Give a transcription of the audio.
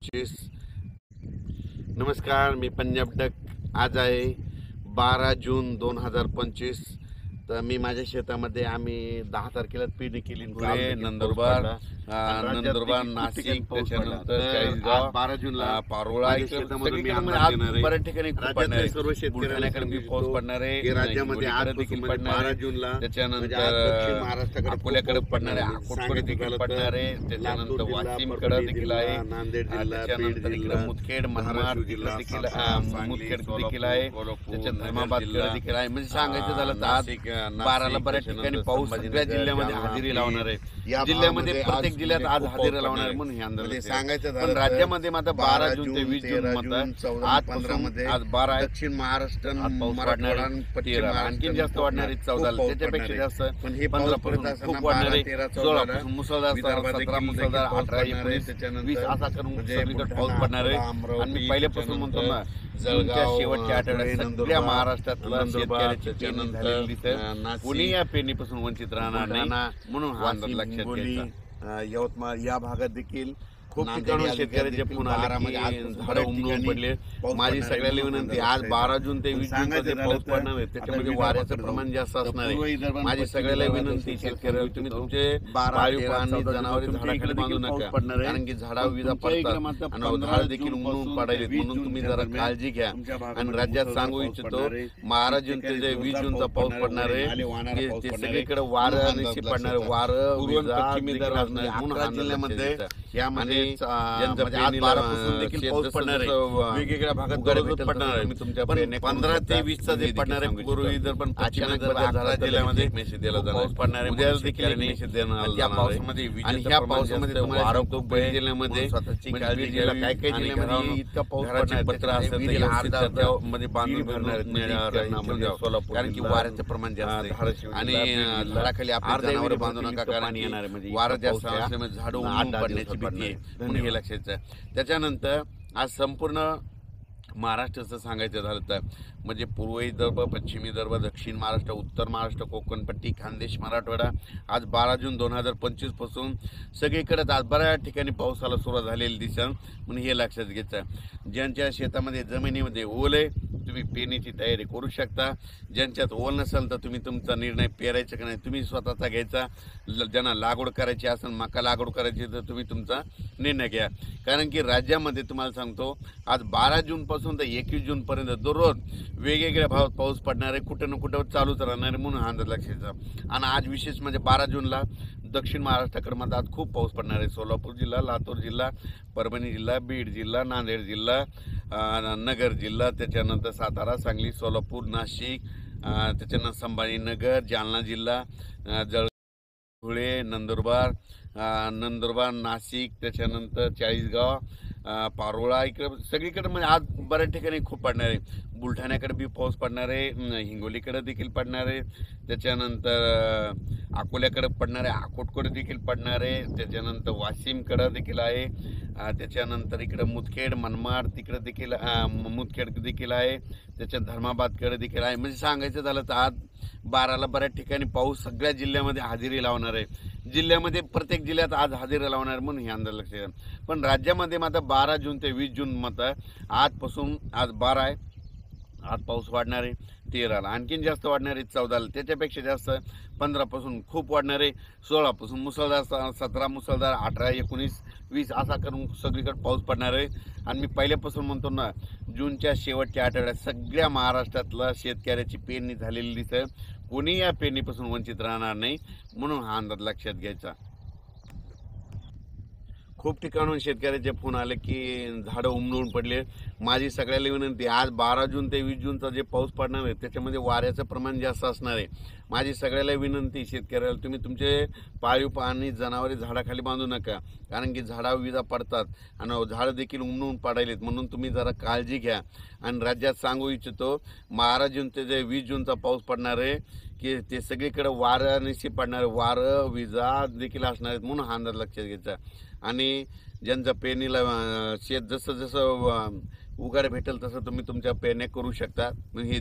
25. नमस्कार, मी पंजाब डक. आज आहे 12 जून 2025. तर मी माझ्या शेतामध्ये आम्ही 10 तारखेला पेरणी केली. धुळे, नंदुरबार, नाशिक, त्याच्यानंतर चाळीसगाव, 12 जूनला पारोळा शेतामध्ये मी बऱ्याच ठिकाणी खूप पडणार आहे. सर्व शेतकऱ्यांकडे बुलढाण्याकडे पाऊस पडणार आहे, राज्यामध्ये आज देखील पडणार 12 आहे. जूनला त्याच्यानंतर महाराष्ट्राकडे अकोल्याकडे पडणार आहे, अकोटकडे देखील पडणार आहे. त्याच्यानंतर वाशिमकडे देखील आहे, नांदेड जिल्हा, त्याच्यानंतर इकडे मुदखेड, मनमाड तिकडे देखील मुदखेड देखील आहे. त्याच्या धर्माबादकडे देखील आहे. म्हणजे सांगायचं झालं तर आज 12ला बऱ्याच ठिकाणी पाऊस सगळ्या जिल्ह्यामध्ये हजेरी लावणार आहे. जिल्ह्यामध्ये प्रत्येक जिल्ह्यात आज हजेरी लावणार आहे म्हणून हे अंदाज सांगायचं पण राज्यामध्ये मात्र 12 जून ते 20 जून मात्र आज 15 आज 12 आहे. दक्षिण महाराष्ट्र, पाऊस वाढणार आहे 13, आणखी जास्त वाढणार आहे 14, त्याच्यापेक्षा जास्त पण हे 15 पासून खूप वाढणार आहे. 16 पासून मुसळधार, 17 मुसळधार, 18 19 20 असा करून सगळीकडे पाऊस पडणार आहे. आणि मी पहिल्यापासून म्हणतो ना, जूनच्या शेवटच्या आठवड्यात सगळ्या महाराष्ट्रातला शेतकऱ्याची पेरणी झालेली दिसते. कोणी या पेरणीपासून वंचित राहणार नाही म्हणून हा अंदाज लक्षात घ्यायचा. यवतमाळ या भागात देखील खूप ठिकाणी शेतकऱ्याचे फोन आले की झाडं उमलून पडले. माझी सगळ्याला विनंती, आज 12 जून ते 20 जून जे पाऊस पडणार आहे त्याच्यामध्ये वाऱ्याचं प्रमाण जास्त असणार आहे. माझी सगळ्याला विनंती, शेतकऱ्याला तुम्ही तुमचे पाळीव प्राणी जनावरे झाडाखाली बांधू नका, कारण की झाडावर विजा पडतात आणि झाड देखील उमलून पडायले. म्हणून तुम्ही जरा काळजी घ्या. आणि राज्यात सांगू इच्छितो, 12 जून ते जे 20 जूनचा पाऊस पडणार आहे ते सगळीकडे वारं निश्चित पडणार आहे. वारं, विजा देखील असणार आहे. म्हणून 11 जिल्ह्यामध्ये यामध्ये वेगवेगळ्या भागात गरज पडणार आहे. मी तुमच्या 15 ते 20 चा जे पडणार आहे, पूर्वी जर पण अचानक बदल झाला जिल्ह्यामध्ये मेसेज दिला जाणार, पडणार आहे. उद्या देखील मेसेज देणार या पावसामध्ये. आणि ह्या पावसामध्ये वारं खूप जिल्ह्यामध्ये स्वतःची काळजी घ्यायला, काय काय जिल्ह्यामध्ये इतका पाऊस पडणार पत्र असेल मध्ये बांधून सोलापूर, कारण की वाऱ्याचं प्रमाण जास्त आहे. आणि झाडाखाली आपल्या जनावर बांधू नका, कारण येणार आहे वारं जास्त असल्यामुळे झाडं उडून पडण्याची भीती आहे म्हणून हे लक्षात घ्या. त्याच्यानंतर आज संपूर्ण महाराष्ट्राचं सांगायचं झालं तर म्हणजे पूर्व विदर्भ, पश्चिम विदर्भ, दक्षिण महाराष्ट्र, उत्तर महाराष्ट्र, कोकणपट्टी, खानदेश, मराठवाडा आज 12 जून 2025 पासून सगळीकडे आज बऱ्याच ठिकाणी पावसाला सुरुवात झालेली दिसेल म्हणून हे लक्षात घ्यायचं. ज्यांच्या शेतामध्ये जमिनीमध्ये ओल आहे तुम्ही पेरणीची तयारी करू शकता. ज्यांच्यात ओल नसेल तर तुम्ही तुमचा निर्णय पेरायचा की नाही तुम्ही स्वतःचा घ्यायचा. ज्यांना लागवड करायची असेल, मका लागवड करायची तर तुम्ही तुमचा निर्णय घ्या. कारण की राज्यामध्ये तुम्हाला सांगतो आज 12 जून पासून तर 21 जून पर्यंत दररोज वेगवेगळ्या भागात पाऊस पडणार आहे, कुठं ना कुठं चालूच राहणार आहे म्हणून हा अंदाज लक्षात. आणि आज विशेष म्हणजे 12 जूनला दक्षिण महाराष्ट्राकडे मध्ये आज खूप पाऊस पडणार आहे. सोलापूर जिल्हा, लातूर जिल्हा, परभणी जिल्हा, बीड जिल्हा, नांदेड जिल्हा, नगर जिल्हा, त्याच्यानंतर सातारा, सांगली, सोलापूर, नाशिक, त्याच्यानंतर संभाजीनगर, जालना जिल्हा, धुळे, नंदुरबार, नाशिक, त्याच्यानंतर चाळीसगाव, पारोळा, इकडे सगळीकडे म्हणजे आज बऱ्याच ठिकाणी खूप पडणार आहे. बुलढाण्याकडे बी पाऊस पडणार आहे, हिंगोलीकडे देखील पडणार आहे, त्याच्यानंतर अकोल्याकडे पडणार आहे, अकोटकडे देखील पडणार आहे, त्याच्यानंतर वाशिमकडे देखील आहे, त्याच्यानंतर इकडे मुदखेड, मनमाड तिकडे देखील मुदखेड देखील आहे, त्याच्या धर्माबादकडे देखील आहे. म्हणजे सांगायचं झालं तर आज 12ला बऱ्याच ठिकाणी पाऊस सगळ्या जिल्ह्यामध्ये हजेरी लावणार आहे. जिल्ह्यामध्ये प्रत्येक जिल्ह्यात आज हजेरी लावणार म्हणून हे अंदाज लक्षात घ्या. पण राज्यामध्ये मात्र 12 जून ते 20 जून मात्र आजपासून आज 12 आहे, आज पाऊस वाढणार आहे 13ला, आणखीन जास्त वाढणार आहे 14ला, त्याच्यापेक्षा जास्त 15 पासून खूप वाढणार आहे 16 पासून मुसळधार, 17 मुसळधार, 18 19 20 असा करून सगळीकडे पाऊस पडणार आहे. आणि मी पहिल्यापासून म्हणतो ना, जूनच्या शेवटच्या आठवड्यात सगळ्या महाराष्ट्रातला शेतकऱ्याची पेरणी झालेली दिसेल. कोणी या पेरणीपासून वंचित राहणार नाही म्हणून हा अंदाज लक्षात घ्यायचा. खूप ठिकाणून शेतकऱ्याचे फोन आले की झाडं उमलून पडले. माझी सगळ्याला विनंती, आज 12 जून ते 20 जूनचा जे पाऊस पडणार आहे त्याच्यामध्ये वाऱ्याचं प्रमाण जास्त असणार आहे. माझी सगळ्याला विनंती, शेतकऱ्याला तुम्ही तुमचे पाळीव प्राणी जनावरे झाडाखाली बांधू नका, कारण की झाडावर विजा पडतात आणि झाडं देखील उमलून पडायलेत. म्हणून तुम्ही जरा काळजी घ्या. आणि राज्यात सांगू इच्छितो, 12 जून ते जे 20 जूनचा पाऊस पडणार आहे की ते सगळीकडे वारं निश्चित पडणार, वारं विजा देखील असणार आहेत म्हणून हा अंदाज लक्षात घ्यायचा. आणि ज्यांचं पेरणीला शेत जसं जसं उघाड भेटेल तसं तुम्ही तुमच्या पेरण्या करू शकता. हे